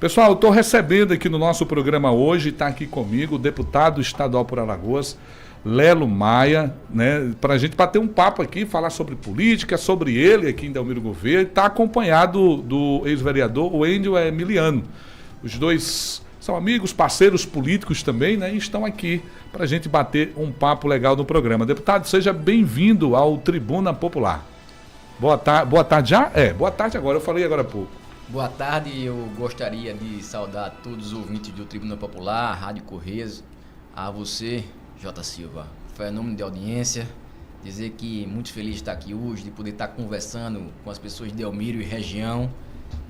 Pessoal, eu estou recebendo aqui no nosso programa hoje, está aqui comigo o deputado estadual por Alagoas, Lelo Maia, né, para a gente bater um papo aqui, falar sobre política, sobre ele aqui em Delmiro Gouveia, e está acompanhado do ex-vereador Wendel Emiliano. Os dois são amigos, parceiros políticos também, né, e estão aqui para a gente bater um papo legal no programa. Deputado, seja bem-vindo ao Tribuna Popular. Boa tarde já? Boa tarde agora, eu falei agora há pouco. Boa tarde, eu gostaria de saudar todos os ouvintes do Tribuna Popular, Rádio Correios, a você, J. Silva, fenômeno de audiência, dizer que muito feliz de estar aqui hoje, de poder estar conversando com as pessoas de Delmiro e região,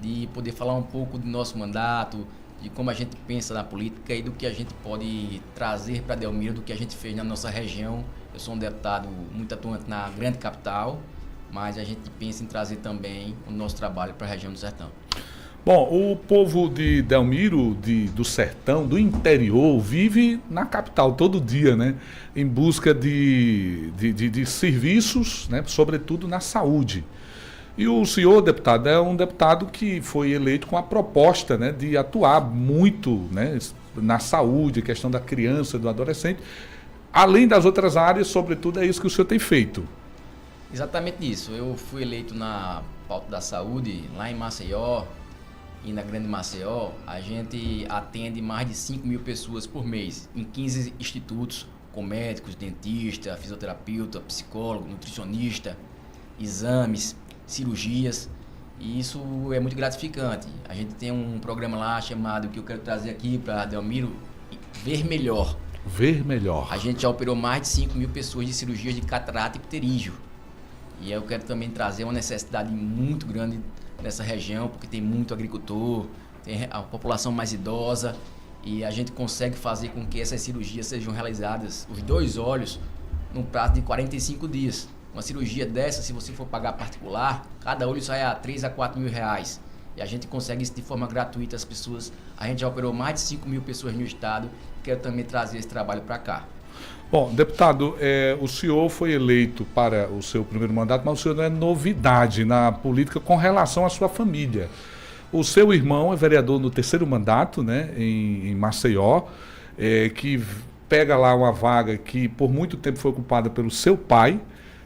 de poder falar um pouco do nosso mandato, de como a gente pensa na política e do que a gente pode trazer para Delmiro, do que a gente fez na nossa região. Eu sou um deputado muito atuante na grande capital, mas a gente pensa em trazer também o nosso trabalho para a região do Sertão. Bom, o povo de Delmiro, do Sertão, do interior, vive na capital todo dia, né? Em busca de serviços, né? Sobretudo na saúde. E o senhor, deputado, é um deputado que foi eleito com a proposta, né, de atuar muito, né, na saúde, questão da criança, do adolescente. Além das outras áreas, sobretudo, é isso que o senhor tem feito. Exatamente isso. Eu fui eleito na pauta da saúde lá em Maceió e na Grande Maceió. A gente atende mais de 5 mil pessoas por mês em 15 institutos, com médicos, dentista, fisioterapeuta, psicólogo, nutricionista, exames, cirurgias. E isso é muito gratificante. A gente tem um programa lá chamado, que eu quero trazer aqui para Delmiro, Ver Melhor. Ver Melhor. A gente já operou mais de 5 mil pessoas de cirurgias de catarata e pterígio. E eu quero também trazer uma necessidade muito grande nessa região, porque tem muito agricultor, tem a população mais idosa, e a gente consegue fazer com que essas cirurgias sejam realizadas, os dois olhos, num prazo de 45 dias. Uma cirurgia dessa, se você for pagar particular, cada olho sai a 3 a 4 mil reais. E a gente consegue isso de forma gratuita às pessoas. A gente já operou mais de 5 mil pessoas no estado. Quero também trazer esse trabalho para cá. Bom, deputado, o senhor foi eleito para o seu primeiro mandato, mas o senhor não é novidade na política com relação à sua família. O seu irmão é vereador no terceiro mandato, né, em Maceió, que pega lá uma vaga que por muito tempo foi ocupada pelo seu pai,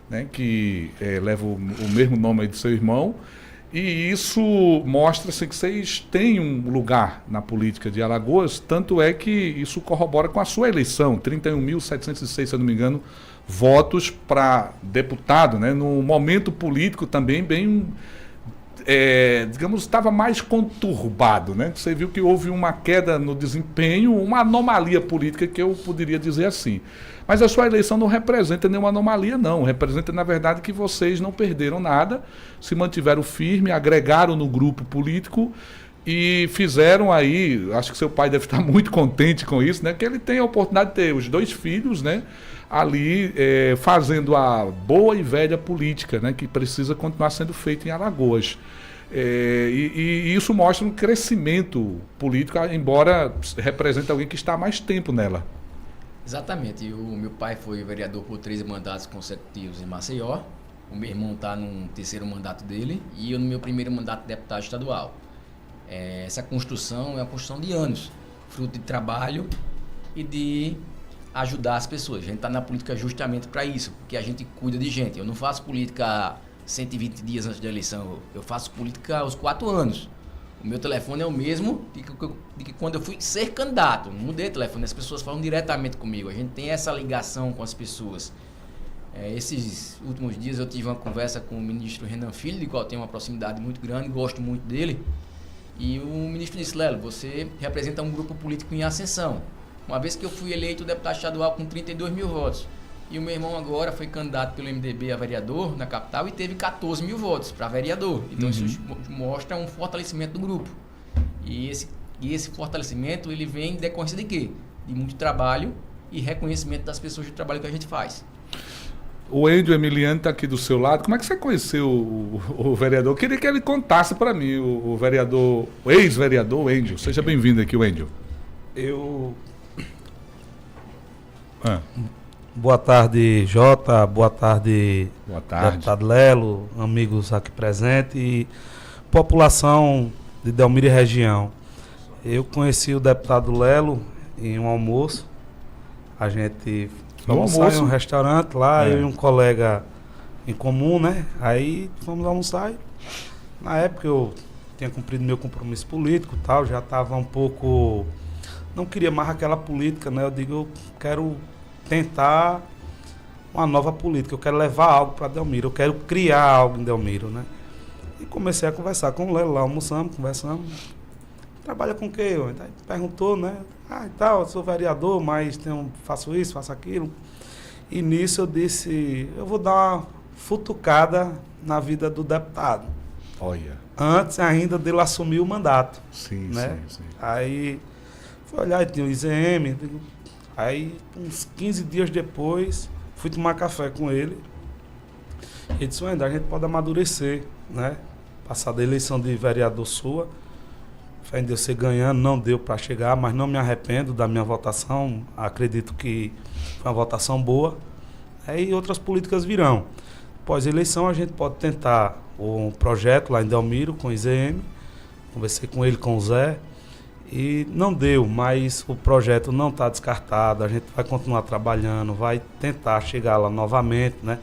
né, que leva o mesmo nome aí do seu irmão. E isso mostra-se que vocês têm um lugar na política de Alagoas, tanto é que isso corrobora com a sua eleição, 31.706, se eu não me engano, votos para deputado, né? Num momento político também bem, digamos, estava mais conturbado, né? Você viu que houve uma queda no desempenho, uma anomalia política, que eu poderia dizer assim. Mas a sua eleição não representa nenhuma anomalia, não. Representa, na verdade, que vocês não perderam nada, se mantiveram firme, agregaram no grupo político e fizeram aí, acho que seu pai deve estar muito contente com isso, né? Que ele tem a oportunidade de ter os dois filhos, né? Ali fazendo a boa e velha política, né? Que precisa continuar sendo feita em Alagoas. E isso mostra um crescimento político, embora represente alguém que está há mais tempo nela. Exatamente. O meu pai foi vereador por 13 mandatos consecutivos em Maceió. O meu irmão está no terceiro mandato dele e eu no meu primeiro mandato de deputado estadual. Essa construção é uma construção de anos, fruto de trabalho e de ajudar as pessoas. A gente está na política justamente para isso, porque a gente cuida de gente. Eu não faço política 120 dias antes da eleição, eu faço política aos 4 anos. O meu telefone é o mesmo de que quando eu fui ser candidato. Não mudei o telefone, as pessoas falam diretamente comigo. A gente tem essa ligação com as pessoas. Esses últimos dias eu tive uma conversa com o ministro Renan Filho, de qual eu tenho uma proximidade muito grande, gosto muito dele. E o ministro disse: Lelo, você representa um grupo político em ascensão. Uma vez que eu fui eleito deputado estadual com 32 mil votos. E o meu irmão agora foi candidato pelo MDB a vereador na capital e teve 14 mil votos para vereador. Então isso mostra um fortalecimento do grupo. E esse fortalecimento ele vem em decorrência de quê? De muito trabalho e reconhecimento das pessoas do trabalho que a gente faz. O Wendel Emiliano está aqui do seu lado. Como é que você conheceu o vereador? Eu queria que ele contasse para mim, o vereador, o ex-vereador Wendel. Seja bem-vindo aqui, Wendel. Boa tarde, Jota. Boa tarde, deputado Lelo, amigos aqui presentes e população de Delmiro e região. Eu conheci o deputado Lelo em um almoço. A gente foi almoçar em um restaurante lá, eu e um colega em comum, né? Aí fomos almoçar. Na época eu tinha cumprido meu compromisso político e tal, já estava um pouco... Não queria mais aquela política, né? Eu digo, eu quero tentar uma nova política, eu quero levar algo para Delmiro, eu quero criar algo em Delmiro, né? E comecei a conversar com o Lelo lá, almoçamos, conversamos. Trabalha com o quê? Aí perguntou, né? E tal, eu sou vereador, mas faço isso, faço aquilo. E nisso eu disse, eu vou dar uma futucada na vida do deputado. Olha. Antes ainda dele assumir o mandato. Sim, né? sim. Aí fui olhar e tinha o IZM. Aí, uns 15 dias depois, fui tomar café com ele. Ele disse, ainda a gente pode amadurecer, né? Passar da eleição de vereador sua. Fé em Deus, você ganhando, não deu para chegar, mas não me arrependo da minha votação. Acredito que foi uma votação boa. Aí outras políticas virão. Após a eleição, a gente pode tentar um projeto lá em Delmiro com o IZM. Conversei com ele, com o Zé. E não deu, mas o projeto não está descartado. A gente vai continuar trabalhando, vai tentar chegar lá novamente, né?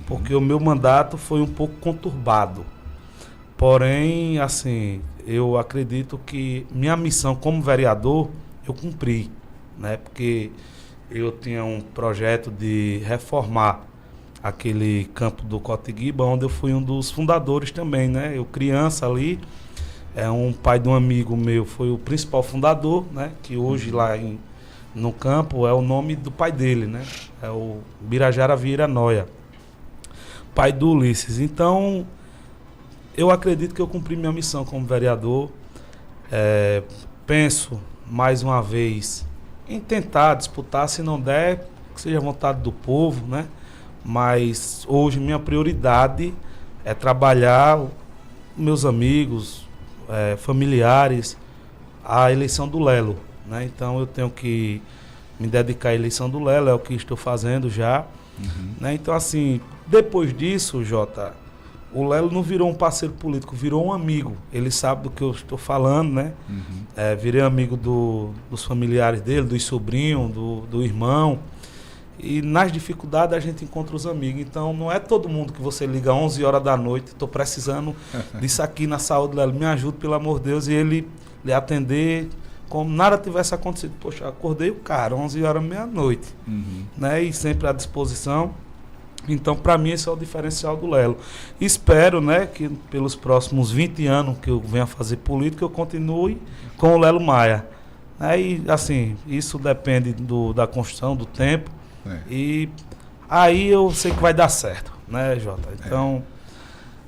Porque o meu mandato foi um pouco conturbado. Porém, assim, eu acredito que minha missão como vereador, eu cumpri, né? Porque eu tinha um projeto de reformar aquele campo do Cotiguiba, onde eu fui um dos fundadores também, né? Eu criança ali, um pai de um amigo meu foi o principal fundador, né? Que hoje lá no campo é o nome do pai dele, né? É o Birajara Vieira Noia, pai do Ulisses. Então, eu acredito que eu cumpri minha missão como vereador. Penso, mais uma vez, em tentar disputar, se não der, que seja a vontade do povo, né? Mas hoje minha prioridade é trabalhar meus amigos, familiares, a eleição do Lelo, né? Então eu tenho que me dedicar à eleição do Lelo, é o que estou fazendo já. Né? Então assim, depois disso, Jota, o Lelo não virou um parceiro político, virou um amigo. Ele sabe do que eu estou falando, né? Virei amigo dos familiares dele, dos sobrinhos, do irmão. E nas dificuldades a gente encontra os amigos. Então não é todo mundo que você liga 11 horas da noite, estou precisando disso aqui na saúde, Lelo, me ajuda, pelo amor de Deus, e ele lhe atender como nada tivesse acontecido. Poxa, acordei o cara, 11 horas, meia-noite, né? E sempre à disposição. Então, para mim, esse é o diferencial do Lelo. Espero, né, que pelos próximos 20 anos que eu venha fazer política, eu continue com o Lelo Maia. E, assim, isso depende da construção, do tempo. E aí eu sei que vai dar certo, né, Jota? Então...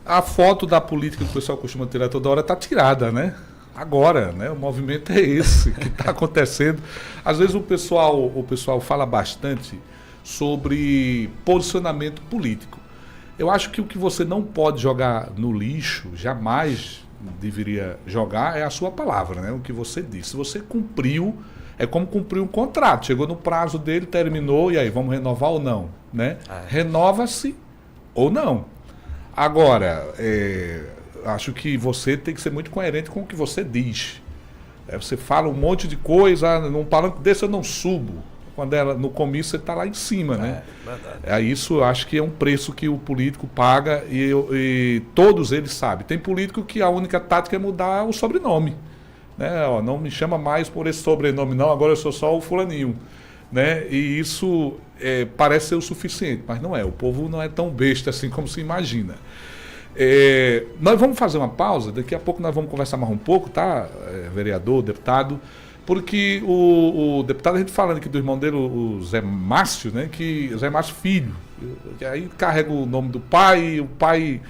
A foto da política que o pessoal costuma tirar toda hora está tirada, né? Agora, né? O movimento é esse que está acontecendo. Às vezes o pessoal fala bastante sobre posicionamento político. Eu acho que o que você não pode jogar no lixo, jamais deveria jogar, é a sua palavra, né? O que você disse. Se você cumpriu, é como cumprir um contrato. Chegou no prazo dele, terminou, e aí, vamos renovar ou não? Né? Renova-se ou não. Agora, acho que você tem que ser muito coerente com o que você diz. Você fala um monte de coisa, num palanque desse eu não subo. Quando no comício você está lá em cima, né? Isso eu acho que é um preço que o político paga e todos eles sabem. Tem político que a única tática é mudar o sobrenome. Né? Não me chama mais por esse sobrenome não, agora eu sou só o fulaninho. Né? E isso parece ser o suficiente, mas não é. O povo não é tão besta assim como se imagina. Nós vamos fazer uma pausa, daqui a pouco nós vamos conversar mais um pouco, tá? Vereador, deputado, porque o deputado, a gente falando aqui do irmão dele, o Zé Márcio, né? Que Zé Márcio Filho, que aí carrega o nome do pai, o pai,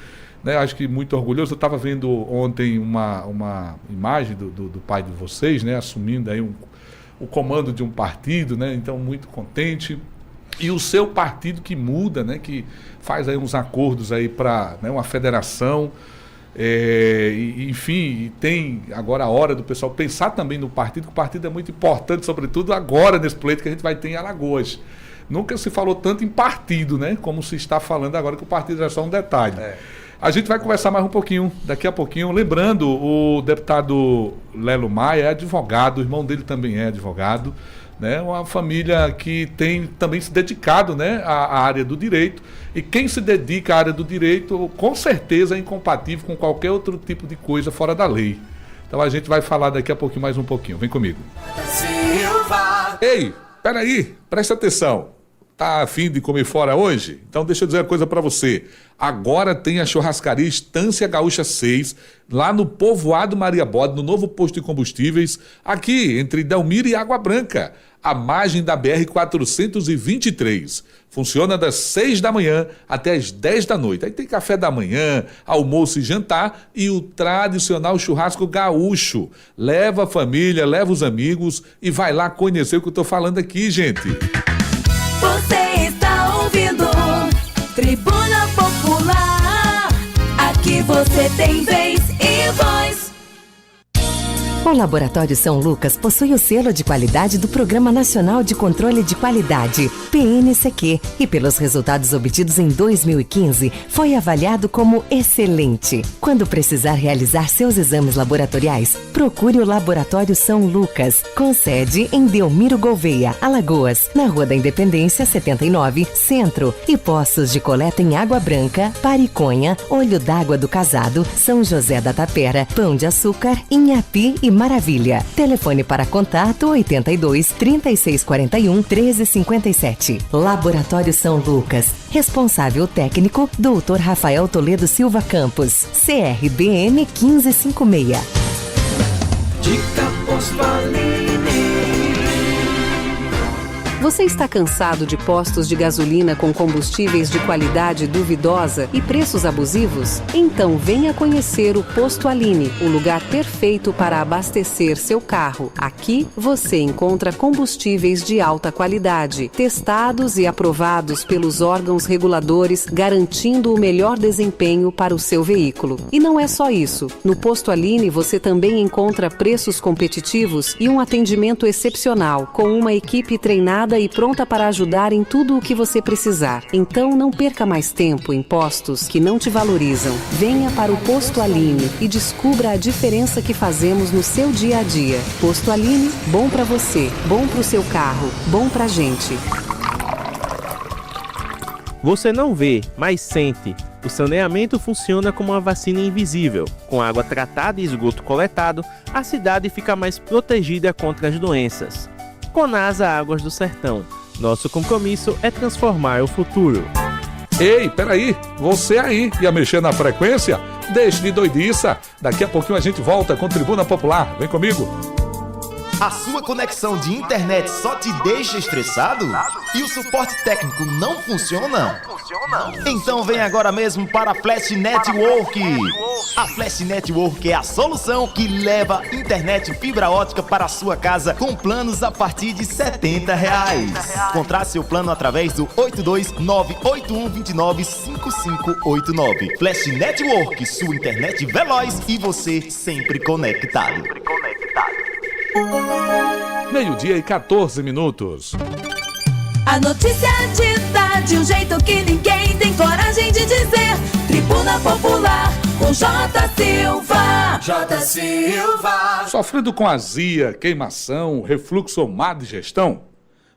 né, acho que muito orgulhoso. Eu estava vendo ontem uma imagem do pai de vocês, né, assumindo aí o comando de um partido, né, então muito contente. E o seu partido que muda, né, que faz aí uns acordos aí para, né, uma federação, enfim, e tem agora a hora do pessoal pensar também no partido, que o partido é muito importante, sobretudo agora nesse pleito que a gente vai ter em Alagoas. Nunca se falou tanto em partido, né, como se está falando agora, que o partido é só um detalhe. A gente vai conversar mais um pouquinho, daqui a pouquinho. Lembrando, o deputado Lelo Maia é advogado, o irmão dele também é advogado, né? Uma família que tem também se dedicado, né, à área do direito. E quem se dedica à área do direito, com certeza é incompatível com qualquer outro tipo de coisa fora da lei. Então a gente vai falar daqui a pouquinho, mais um pouquinho. Vem comigo. Ei, peraí, presta atenção. Tá a fim de comer fora hoje? Então deixa eu dizer uma coisa pra você. Agora tem a churrascaria Estância Gaúcha 6, lá no povoado Maria Bode, no novo posto de combustíveis, aqui entre Delmiro e Água Branca, à margem da BR-423. Funciona das 6 da manhã até as 10 da noite. Aí tem café da manhã, almoço e jantar e o tradicional churrasco gaúcho. Leva a família, leva os amigos e vai lá conhecer o que eu tô falando aqui, gente. Você está ouvindo Tribuna Popular. Aqui você tem vez e voz. O Laboratório São Lucas possui o selo de qualidade do Programa Nacional de Controle de Qualidade, PNCQ, e pelos resultados obtidos em 2015, foi avaliado como excelente. Quando precisar realizar seus exames laboratoriais, procure o Laboratório São Lucas, com sede em Delmiro Gouveia, Alagoas, na Rua da Independência 79, Centro, e postos de coleta em Água Branca, Pariconha, Olho d'Água do Casado, São José da Tapera, Pão de Açúcar, Inhapi e Maravilha. Telefone para contato 82 3641 1357. Laboratório São Lucas. Responsável técnico, Dr. Rafael Toledo Silva Campos. CRBN 1556. Dica Postoline. Você está cansado de postos de gasolina com combustíveis de qualidade duvidosa e preços abusivos? Então venha conhecer o Posto Aline, o lugar perfeito para abastecer seu carro. Aqui você encontra combustíveis de alta qualidade, testados e aprovados pelos órgãos reguladores, garantindo o melhor desempenho para o seu veículo. E não é só isso. No Posto Aline você também encontra preços competitivos e um atendimento excepcional, com uma equipe treinada e pronta para ajudar em tudo o que você precisar. Então não perca mais tempo em postos que não te valorizam. Venha para o Posto Aline e descubra a diferença que fazemos no seu dia a dia. Posto Aline, bom para você, bom para o seu carro, bom pra gente. Você não vê, mas sente. O saneamento funciona como uma vacina invisível. Com água tratada e esgoto coletado, a cidade fica mais protegida contra as doenças. Conasa Águas do Sertão. Nosso compromisso é transformar o futuro. Ei, peraí, você aí ia mexer na frequência? Deixe de doidiça. Daqui a pouquinho a gente volta com Tribuna Popular. Vem comigo. A sua conexão de internet só te deixa estressado? E o suporte técnico não funciona? Então vem agora mesmo para a Flash Network. A Flash Network é a solução que leva internet fibra ótica para a sua casa com planos a partir de R$70. Contrate seu plano através do 82981295589. Flash Network, sua internet veloz e você sempre conectado. 12:14. A notícia dita de um jeito que ninguém tem coragem de dizer. Tribuna Popular com J. Silva. J. Silva. Sofrendo com azia, queimação, refluxo ou má digestão?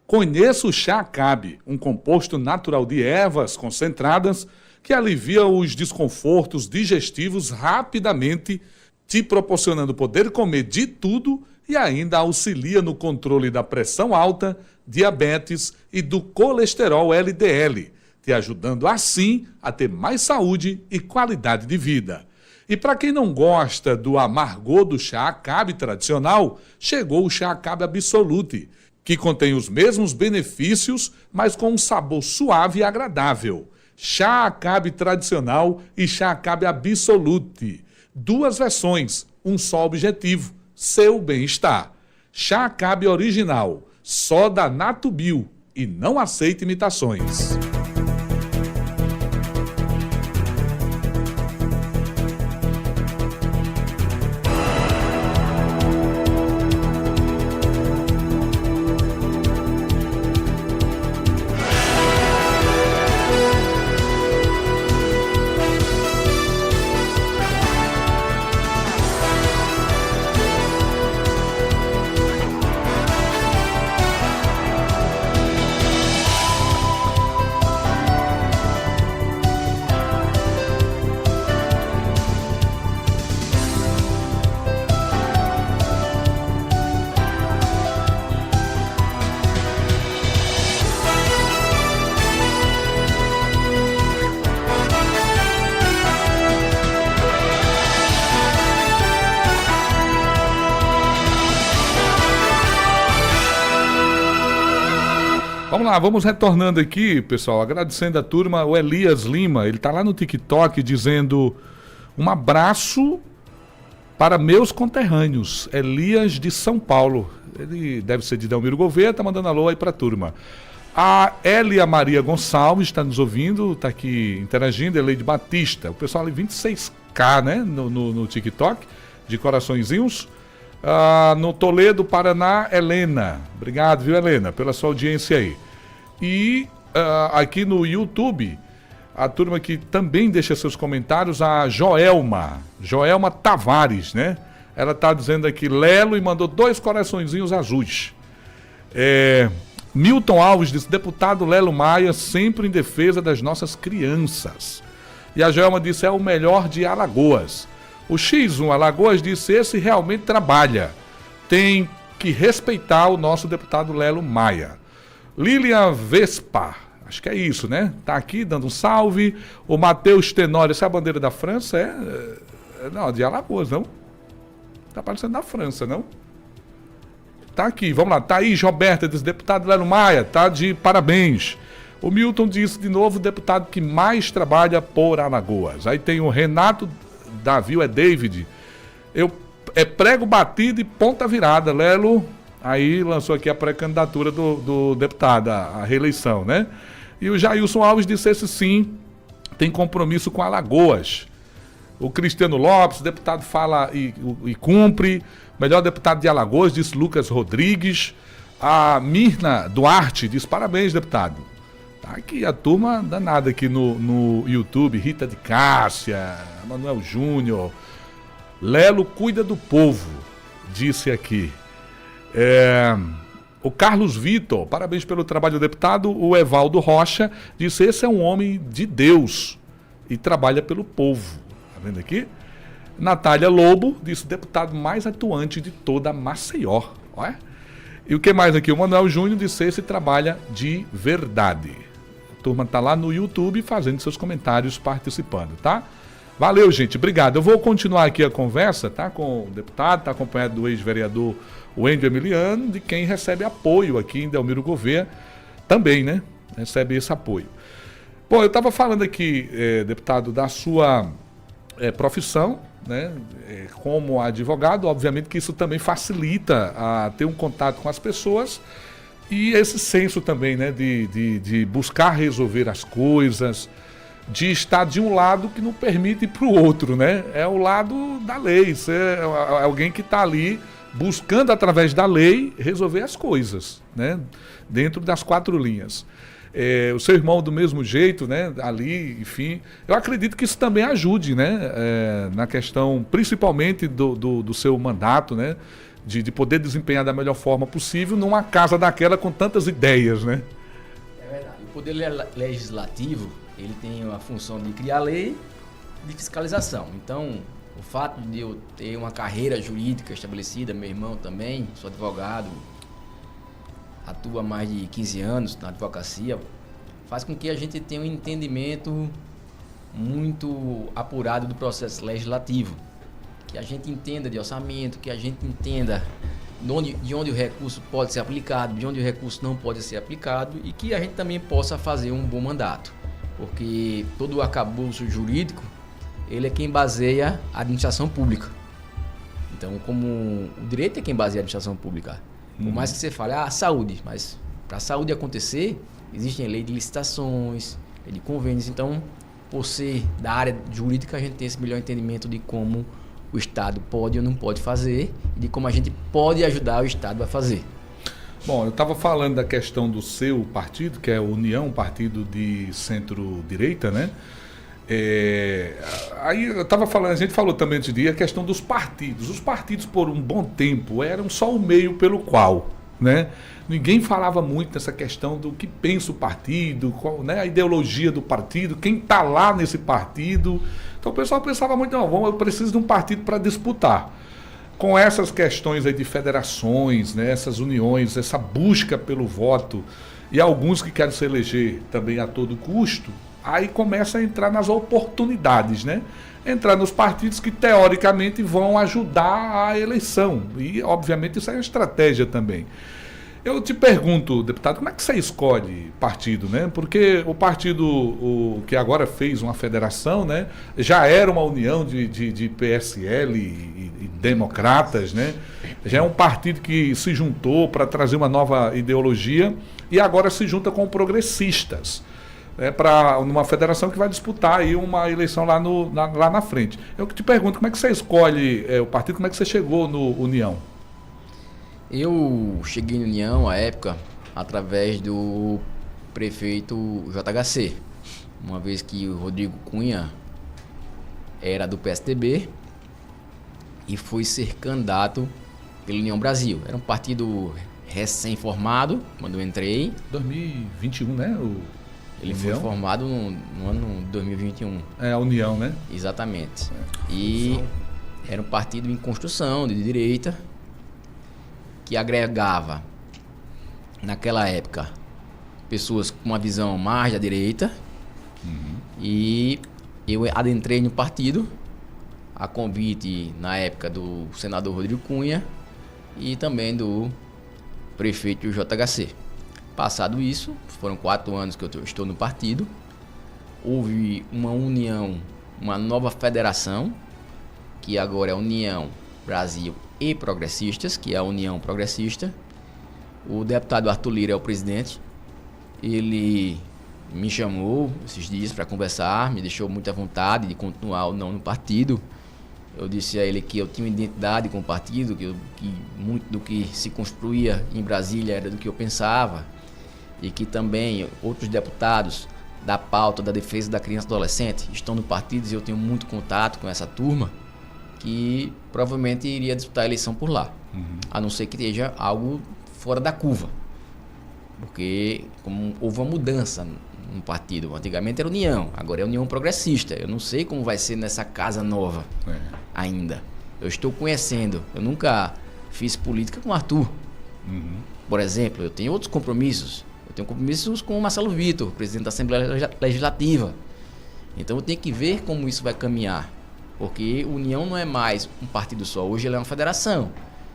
Conheça o chá Acabe, um composto natural de ervas concentradas que alivia os desconfortos digestivos rapidamente, te proporcionando poder comer de tudo e ainda auxilia no controle da pressão alta, diabetes e do colesterol LDL, te ajudando assim a ter mais saúde e qualidade de vida. E para quem não gosta do amargor do chá Acabe tradicional, chegou o chá Acabe Absolute, que contém os mesmos benefícios, mas com um sabor suave e agradável. Chá Acabe tradicional e chá Acabe Absolute. Duas versões, um só objetivo: seu bem-estar. Chá Acabe original, só da Natubio, e não aceita imitações. Vamos lá, vamos retornando aqui, pessoal, agradecendo a turma, o Elias Lima, ele está lá no TikTok dizendo um abraço para meus conterrâneos, Elias de São Paulo, ele deve ser de Delmiro Gouveia, está mandando alô aí para a turma. A Elia Maria Gonçalves está nos ouvindo, está aqui interagindo, Eleide Batista, o pessoal ali 26K, né, no TikTok, de coraçõezinhos. No Toledo, Paraná, Helena. Obrigado, viu, Helena, pela sua audiência aí. E aqui no YouTube, a turma que também deixa seus comentários, a Joelma Tavares, né? Ela está dizendo aqui, Lelo, e mandou 2 coraçõezinhos azuis. Milton Alves disse, deputado Lelo Maia, sempre em defesa das nossas crianças. E a Joelma disse, é o melhor de Alagoas. O X1 Alagoas disse, esse realmente trabalha. Tem que respeitar o nosso deputado Lelo Maia. Lilian Vespa, acho que é isso, né? Tá aqui dando um salve. O Matheus Tenório, essa é a bandeira da França? Não, de Alagoas, não? Tá parecendo da França, não? Tá aqui, vamos lá. Thaís Roberta diz, deputado Lelo Maia, tá de parabéns. O Milton disse de novo, deputado que mais trabalha por Alagoas. Aí tem o Renato Davi, David, prego batido e ponta virada, Lelo, aí lançou aqui a pré-candidatura do deputado, a reeleição, né? E o Jailson Alves disse, esse sim, tem compromisso com Alagoas. O Cristiano Lopes, deputado fala e cumpre, melhor deputado de Alagoas, disse Lucas Rodrigues. A Mirna Duarte diz, parabéns, deputado. Tá aqui a turma danada aqui no YouTube, Rita de Cássia, Manuel Júnior. Lelo cuida do povo, disse aqui. O Carlos Vitor, parabéns pelo trabalho do deputado. O Evaldo Rocha disse, esse é um homem de Deus e trabalha pelo povo. Tá vendo aqui? Natália Lobo disse, deputado mais atuante de toda Maceió. Olha. E o que mais aqui? O Manuel Júnior disse, esse trabalha de verdade. A turma está lá no YouTube fazendo seus comentários, participando, tá? Valeu, gente. Obrigado. Eu vou continuar aqui a conversa, tá? Com o deputado, tá acompanhado do ex-vereador Wendel Emiliano, de quem recebe apoio aqui em Delmiro Gouveia também, né? Recebe esse apoio. Bom, eu estava falando aqui, deputado, da sua profissão, né? Como advogado, obviamente que isso também facilita a ter um contato com as pessoas e esse senso também, né? De buscar resolver as coisas, de estar de um lado que não permite ir para o outro, né? É o lado da lei, você é alguém que está ali buscando através da lei resolver as coisas, né? Dentro das 4 linhas. O seu irmão do mesmo jeito, né? Ali, enfim, eu acredito que isso também ajude, né? Na questão, principalmente do seu mandato, né? De poder desempenhar da melhor forma possível numa casa daquela com tantas ideias, né? É verdade. O Poder Legislativo, ele tem a função de criar lei de fiscalização. Então, o fato de eu ter uma carreira jurídica estabelecida, meu irmão também, sou advogado, atua há mais de 15 anos na advocacia, faz com que a gente tenha um entendimento muito apurado do processo legislativo. Que a gente entenda de orçamento, que a gente entenda de onde o recurso pode ser aplicado, de onde o recurso não pode ser aplicado e que a gente também possa fazer um bom mandato. Porque todo o arcabouço jurídico, ele é quem baseia a administração pública. Então, como o direito é quem baseia a administração pública. Por mais que você fale, saúde, mas para a saúde acontecer, existem lei de licitações, lei de convênios. Então, por ser da área jurídica, a gente tem esse melhor entendimento de como o Estado pode ou não pode fazer e de como a gente pode ajudar o Estado a fazer. Bom, eu estava falando da questão do seu partido, que é a União, partido de centro-direita, né? Aí eu estava falando, a gente falou também antes de dia, a questão dos partidos. Os partidos, por um bom tempo, eram só o meio pelo qual, né? Ninguém falava muito nessa questão do que pensa o partido, qual, né? A ideologia do partido, quem está lá nesse partido. Então o pessoal pensava muito, não, eu preciso de um partido para disputar. Com essas questões aí de federações, né? Essas uniões, essa busca pelo voto, e alguns que querem se eleger também a todo custo, aí começa a entrar nas oportunidades, né? Entrar nos partidos que teoricamente vão ajudar a eleição. E, obviamente, isso é uma estratégia também. Eu te pergunto, deputado, como é que você escolhe partido, né? Porque o partido que agora fez uma federação, né, já era uma união de PSL e democratas, né? Já é um partido que se juntou para trazer uma nova ideologia e agora se junta com progressistas, para numa federação que vai disputar aí uma eleição lá na frente. Eu te pergunto, como é que você escolhe o partido, como é que você chegou no União? Eu cheguei na União, à época, através do prefeito JHC, uma vez que o Rodrigo Cunha era do PSDB e foi ser candidato pela União Brasil. Era um partido recém-formado, quando eu entrei. 2021, né? Ele foi formado no ano 2021. É, a União, né? Exatamente. E era um partido em construção, de direita, que agregava, naquela época, pessoas com uma visão mais da direita. E eu adentrei no partido, a convite, na época, do senador Rodrigo Cunha e também do prefeito JHC. Passado isso, foram 4 anos que eu estou no partido, houve uma união, uma nova federação, que agora é a União Brasil e Progressistas, que é a União Progressista. O deputado Arthur Lira é o presidente. Ele me chamou esses dias para conversar, me deixou muita vontade de continuar ou não no partido. Eu disse a ele que eu tinha uma identidade com o partido, que muito do que se construía em Brasília era do que eu pensava, e que também outros deputados da pauta da defesa da criança e do adolescente estão no partido e eu tenho muito contato com essa turma, que provavelmente iria disputar a eleição por lá, a não ser que esteja algo fora da curva, porque como houve uma mudança no partido, antigamente era União, agora é União Progressista. Eu não sei como vai ser nessa casa nova ainda, eu estou conhecendo, eu nunca fiz política com o Arthur, por exemplo. Eu tenho outros compromissos, eu tenho compromissos com o Marcelo Vitor, presidente da Assembleia Legislativa, então eu tenho que ver como isso vai caminhar, porque União não é mais um partido só, hoje ela é uma federação.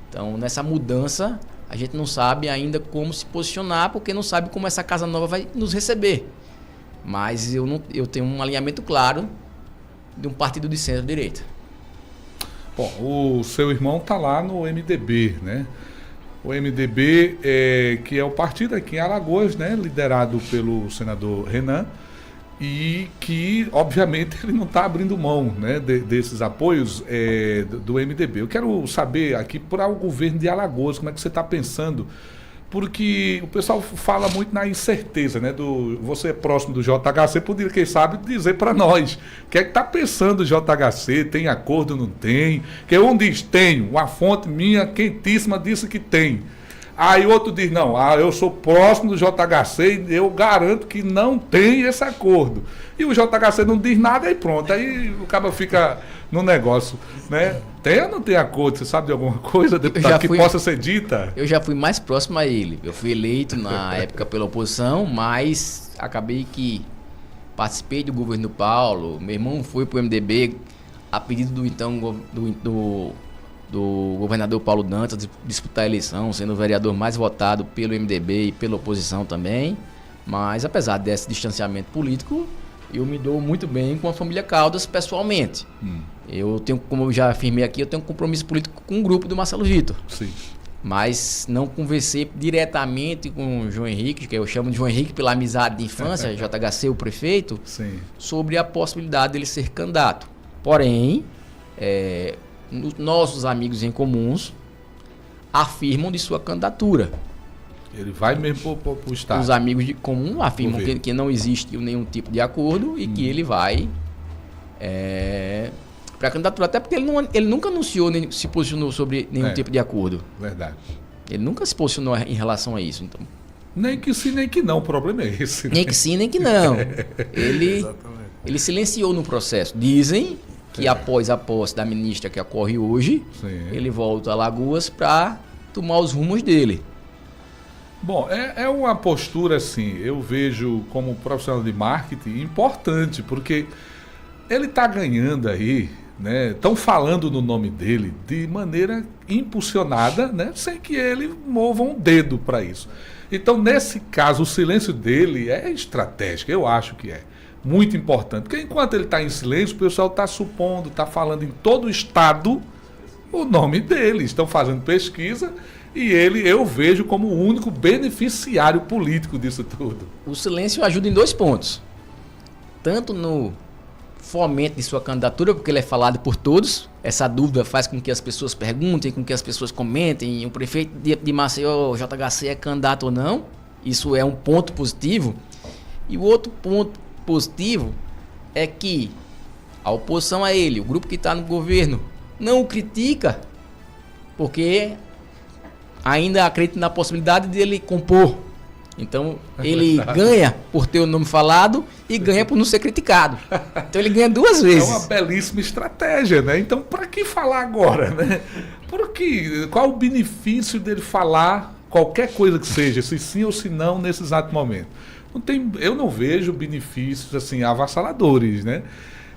Então nessa mudança a gente não sabe ainda como se posicionar, porque não sabe como essa casa nova vai nos receber. Mas eu tenho um alinhamento claro de um partido de centro-direita. Bom, o seu irmão está lá no MDB, né? O MDB, que é o partido aqui em Alagoas, né? Liderado pelo senador Renan, e que, obviamente, ele não está abrindo mão, né, desses apoios do MDB. Eu quero saber aqui para o governo de Alagoas, como é que você está pensando, porque o pessoal fala muito na incerteza, né? Você é próximo do JHC, poderia, quem sabe, dizer para nós o que é que está pensando o JHC, tem acordo, não tem? Que um diz, tenho, uma fonte minha quentíssima disse que tem. Aí outro diz, não, eu sou próximo do JHC e eu garanto que não tem esse acordo. E o JHC não diz nada e pronto, aí o cara fica no negócio, né? Tem ou não tem acordo? Você sabe de alguma coisa, deputado, possa ser dita? Eu já fui mais próximo a ele. Eu fui eleito na época pela oposição, mas acabei que participei do governo Paulo. Meu irmão foi para o MDB a pedido do governador Paulo Dantas disputar a eleição, sendo o vereador mais votado pelo MDB e pela oposição também. Mas apesar desse distanciamento político, eu me dou muito bem com a família Caldas pessoalmente. Eu tenho, como eu já afirmei aqui, eu tenho um compromisso político com o grupo do Marcelo Vitor. Sim. Mas não conversei diretamente com o João Henrique, que eu chamo de João Henrique pela amizade de infância, JHC, o prefeito, sim, sobre a possibilidade dele ser candidato. Porém, nossos amigos em comuns afirmam de sua candidatura. Ele vai mesmo para o Estado. Os amigos de comum afirmam que não existe nenhum tipo de acordo e que ele vai para a candidatura. Até porque ele nunca anunciou, nem se posicionou sobre nenhum tipo de acordo. Verdade. Ele nunca se posicionou em relação a isso. Então, nem que sim, nem que não. O problema é esse. Né? Nem que sim, nem que não. Ele silenciou no processo. Dizem que após a posse da ministra que ocorre hoje, ele volta a Alagoas para tomar os rumos dele. Bom, é uma postura, assim, eu vejo como profissional de marketing importante, porque ele está ganhando aí, né, estão falando no nome dele de maneira impulsionada, né, sem que ele mova um dedo para isso. Então, nesse caso, o silêncio dele é estratégico, eu acho que é muito importante, porque enquanto ele está em silêncio, o pessoal está supondo, está falando em todo o estado o nome dele, estão fazendo pesquisa e ele eu vejo como o único beneficiário político disso tudo. O silêncio ajuda em 2 pontos. Tanto no fomento de sua candidatura, porque ele é falado por todos, essa dúvida faz com que as pessoas perguntem, com que as pessoas comentem, o prefeito de Maceió, JHC, é candidato ou não, isso é um ponto positivo. E o outro ponto positivo é que a oposição a ele, o grupo que está no governo, não o critica, porque ainda acredita na possibilidade de ele compor. Então, ele ganha por ter o nome falado e ganha por não ser criticado. Então, ele ganha 2 vezes. É uma belíssima estratégia, né? Então, para que falar agora, né? Qual o benefício dele falar qualquer coisa que seja, se sim ou se não, nesse exato momento? Eu não vejo benefícios assim avassaladores, né?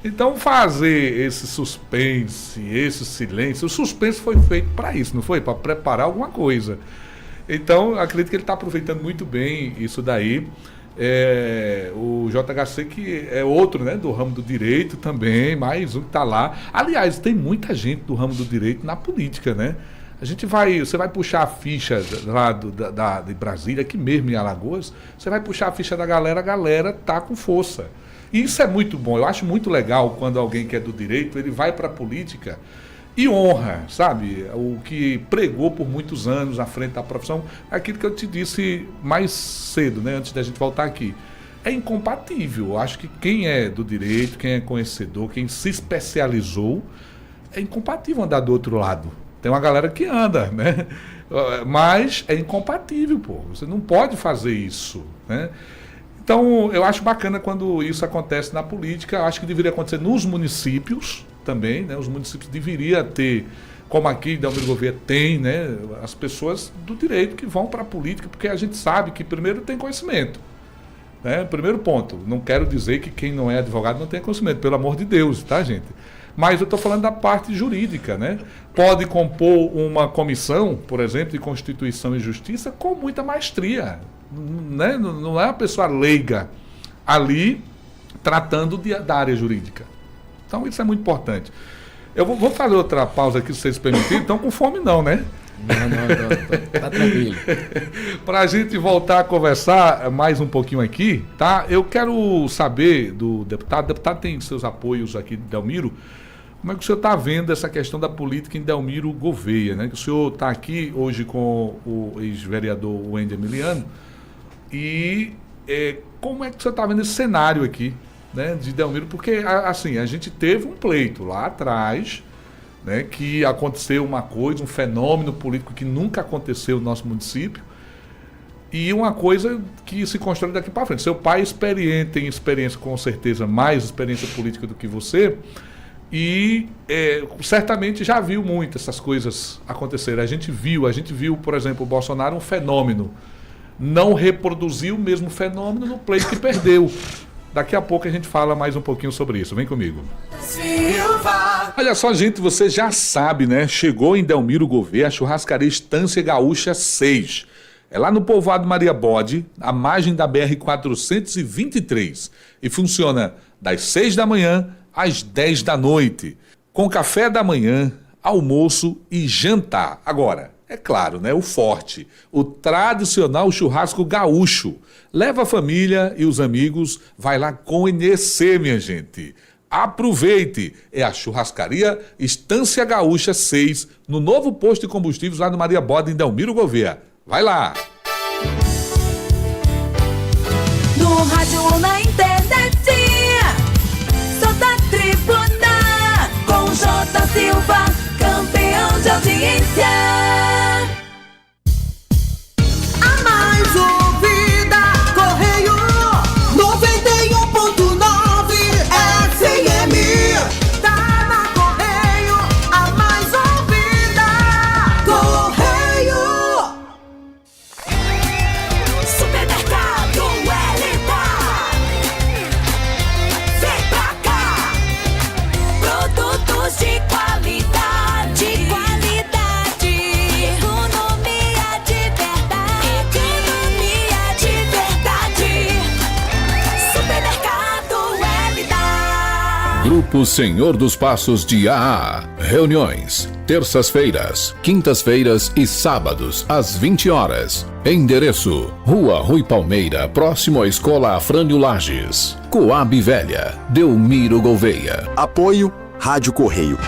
Então, fazer esse suspense, esse silêncio, o suspense foi feito para isso, não foi? Para preparar alguma coisa. Então, acredito que ele está aproveitando muito bem isso daí. O JHC, que é outro, né, do ramo do direito também, mais um que está lá. Aliás, tem muita gente do ramo do direito na política, né? Você vai puxar a ficha lá de Brasília, aqui mesmo em Alagoas, você vai puxar a ficha da galera, a galera tá com força. E isso é muito bom, eu acho muito legal quando alguém que é do direito, ele vai para a política e honra, sabe, o que pregou por muitos anos à frente da profissão, aquilo que eu te disse mais cedo, né, antes da gente voltar aqui. É incompatível, eu acho que quem é do direito, quem é conhecedor, quem se especializou, é incompatível andar do outro lado. Tem uma galera que anda, né? Mas é incompatível, pô. Você não pode fazer isso, né? Então, eu acho bacana quando isso acontece na política. Eu acho que deveria acontecer nos municípios também, né? Os municípios deveriam ter, como aqui em Delmiro Gouveia tem, né? As pessoas do direito que vão para a política, porque a gente sabe que primeiro tem conhecimento, né? Primeiro ponto. Não quero dizer que quem não é advogado não tem conhecimento, pelo amor de Deus, tá, gente? Mas eu estou falando da parte jurídica, né? Pode compor uma comissão, por exemplo, de Constituição e Justiça com muita maestria, né? Não é uma pessoa leiga ali tratando da área jurídica. Então isso é muito importante. Eu vou fazer outra pausa aqui, se vocês permitirem. Estão com fome não, né? Não, tá tranquilo. Para a gente voltar a conversar mais um pouquinho aqui, tá? Eu quero saber do deputado. O deputado tem seus apoios aqui de Delmiro. Como é que o senhor está vendo essa questão da política em Delmiro Gouveia, né? Que o senhor está aqui hoje com o ex-vereador Wendel Emiliano. E como é que o senhor está vendo esse cenário aqui, né, de Delmiro? Porque, assim, a gente teve um pleito lá atrás, né, que aconteceu uma coisa, um fenômeno político que nunca aconteceu no nosso município, e uma coisa que se constrói daqui para frente. Seu pai tem experiência, com certeza, mais experiência política do que você, e certamente já viu muito essas coisas acontecerem. A gente viu, por exemplo, o Bolsonaro um fenômeno, não reproduziu o mesmo fenômeno no pleito que perdeu. Daqui a pouco a gente fala mais um pouquinho sobre isso. Vem comigo. Olha só, gente, você já sabe, né? Chegou em Delmiro Gouveia a churrascaria Estância Gaúcha 6. É lá no povoado Maria Bode, à margem da BR-423. E funciona das 6 da manhã às 10 da noite. Com café da manhã, almoço e jantar. Agora, é claro, né? O forte, o tradicional churrasco gaúcho. Leva a família e os amigos, vai lá conhecer, minha gente. Aproveite! É a churrascaria Estância Gaúcha 6, no novo posto de combustíveis lá no Maria Bode, em Delmiro Gouveia. Vai lá! No rádio ou na internet, só da Tribuna, com J. Silva, campeão de audiência. A mais ouvida, Correio 91.9 FM. Tá na Correio, a mais ouvida, Correio. Supermercado Elita, vem pra cá. Produtos Grupo Senhor dos Passos de AA. Reuniões, terças-feiras, quintas-feiras e sábados, às 20 horas. Endereço: Rua Rui Palmeira, próximo à Escola Afrânio Lages. Coab Velha, Delmiro Gouveia. Apoio Rádio Correio.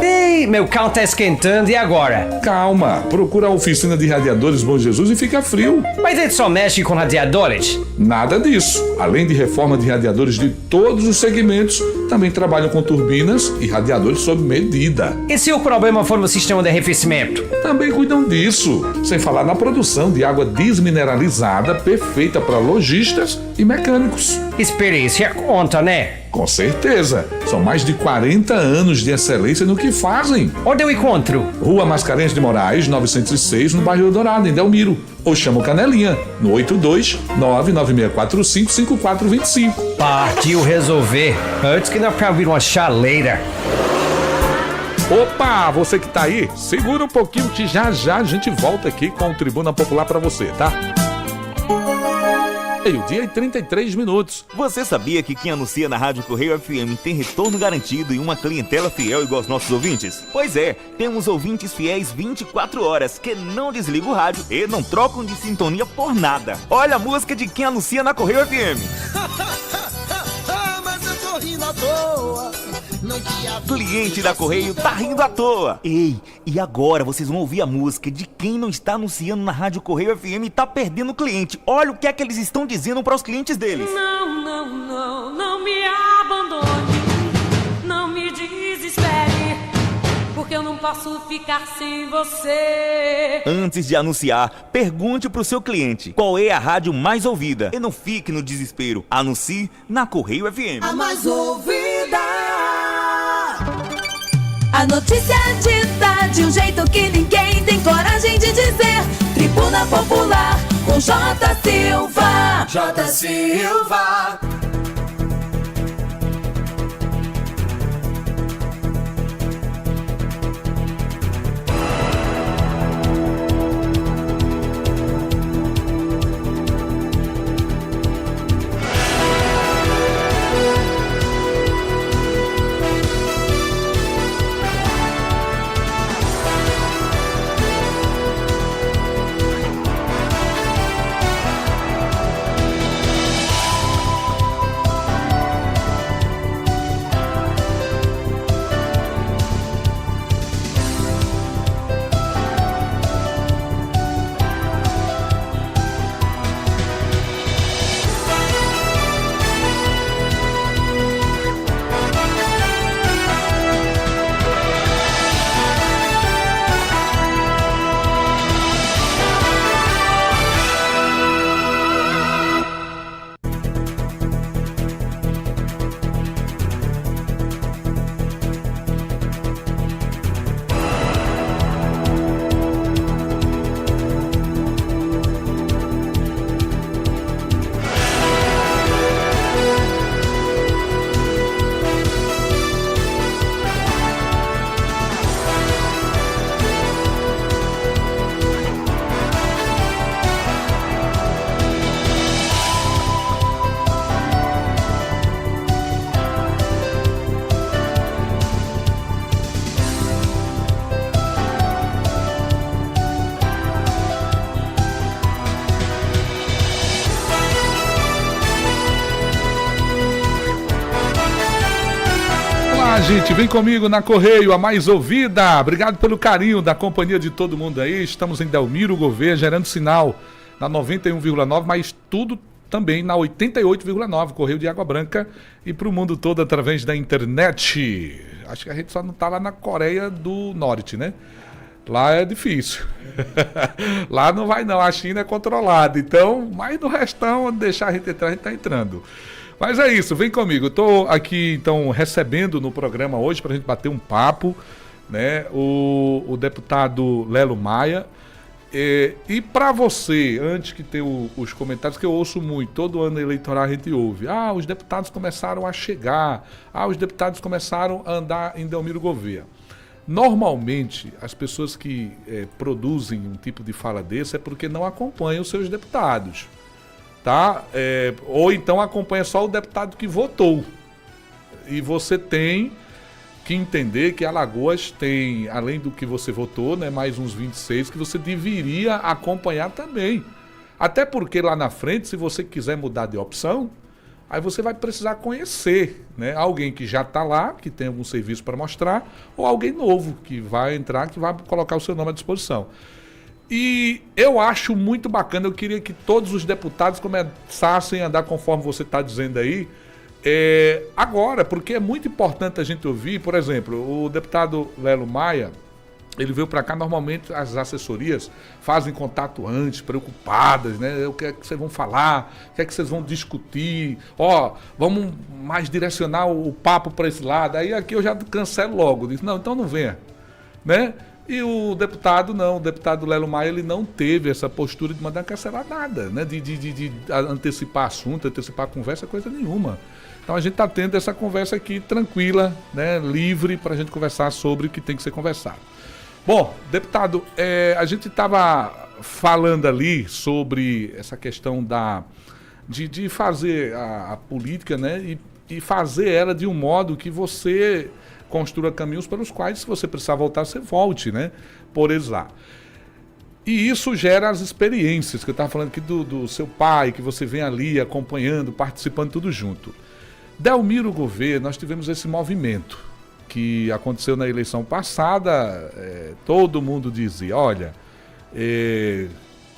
Ei, meu carro tá esquentando, e agora? Calma, procura a oficina de radiadores Bom Jesus e fica frio. Mas ele só mexe com radiadores? Nada disso. Além de reforma de radiadores de todos os segmentos, também trabalham com turbinas e radiadores sob medida. E se o problema for no sistema de arrefecimento? Também cuidam disso. Sem falar na produção de água desmineralizada perfeita para lojistas e mecânicos. Experiência conta, né? Com certeza. São mais de 40 anos de excelência no que fazem. Onde eu encontro? Rua Mascarenhas de Moraes, 906, no bairro Eldorado, em Delmiro. Ou chama o Canelinha, no 82-99645-5425. Partiu resolver, antes que não pra vir uma chaleira. Opa, você que tá aí, segura um pouquinho que já a gente volta aqui com o Tribuna Popular pra você, tá? Meio-dia e 33 minutos. Você sabia que quem anuncia na Rádio Correio FM tem retorno garantido e uma clientela fiel igual aos nossos ouvintes? Pois é, temos ouvintes fiéis 24 horas que não desligam o rádio e não trocam de sintonia por nada. Olha a música de quem anuncia na Correio FM. Mas eu tô rindo à toa. Cliente da Correio tá rindo à toa. Ei, e agora vocês vão ouvir a música de quem não está anunciando na Rádio Correio FM e tá perdendo cliente. Olha o que é que eles estão dizendo para os clientes deles. Não me abandone, não me desespere, porque eu não posso ficar sem você. Antes de anunciar, pergunte pro seu cliente qual é a rádio mais ouvida e não fique no desespero. Anuncie na Correio FM. A mais ouvida. A notícia é dita de um jeito que ninguém tem coragem de dizer. Tribuna Popular com J. Silva. J. Silva. Gente, vem comigo na Correio, a mais ouvida. Obrigado pelo carinho da companhia de todo mundo aí. Estamos em Delmiro Gouveia, gerando sinal na 91,9, mas tudo também na 88,9, Correio de Água Branca, e para o mundo todo através da internet. Acho que a gente só não está lá na Coreia do Norte, né? Lá é difícil. Lá não vai não, a China é controlada. Então, mas no restão, onde deixar a gente entrar, a gente está entrando. Mas é isso, vem comigo. Estou aqui, então, recebendo no programa hoje para a gente bater um papo, né? O deputado Lelo Maia. E para você, antes que tenha os comentários, que eu ouço muito, todo ano eleitoral a gente ouve. Os deputados começaram a chegar. Os deputados começaram a andar em Delmiro Gouveia. Normalmente, as pessoas que produzem um tipo de fala desse é porque não acompanham os seus deputados. tá? Ou então acompanha só o deputado que votou. E você tem que entender que Alagoas tem, além do que você votou, né, mais uns 26 que você deveria acompanhar também. Até porque lá na frente, se você quiser mudar de opção, aí você vai precisar conhecer, né, alguém que já está lá, que tem algum serviço para mostrar, ou alguém novo que vai entrar, que vai colocar o seu nome à disposição. E eu acho muito bacana, eu queria que todos os deputados começassem a andar conforme você está dizendo aí, agora, porque é muito importante a gente ouvir, por exemplo, o deputado Lelo Maia, ele veio para cá, normalmente as assessorias fazem contato antes, preocupadas, né? O que é que vocês vão falar, o que é que vocês vão discutir, vamos mais direcionar o papo para esse lado. Aí aqui eu já cancelo logo, disse, não, então não venha, né? E o deputado não, o deputado Lelo Maia, ele não teve essa postura de mandar cancelar nada, né? De antecipar assunto, antecipar conversa, coisa nenhuma. Então a gente está tendo essa conversa aqui tranquila, né? Livre, para a gente conversar sobre o que tem que ser conversado. Bom, deputado, a gente estava falando ali sobre essa questão de fazer a política, né? E fazer ela de um modo que você construa caminhos pelos quais, se você precisar voltar, você volte, né? Por eles lá. E isso gera as experiências, que eu estava falando aqui do seu pai, que você vem ali acompanhando, participando, tudo junto. Delmiro Gouveia, nós tivemos esse movimento que aconteceu na eleição passada, todo mundo dizia, olha,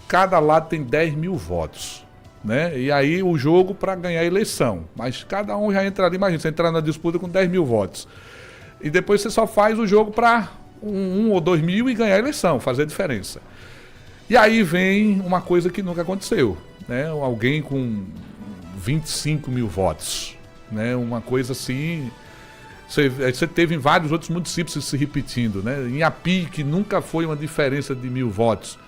cada lado tem 10 mil votos, né? E aí o jogo para ganhar a eleição, mas cada um já entra ali, imagina, você entrar na disputa com 10 mil votos, e depois você só faz o jogo para 1 ou 2 mil e ganhar a eleição, fazer a diferença. E aí vem uma coisa que nunca aconteceu, né? Alguém com 25 mil votos, né? Uma coisa assim... Você teve em vários outros municípios se repetindo, né? Em Api, que nunca foi uma diferença de 1000 votos.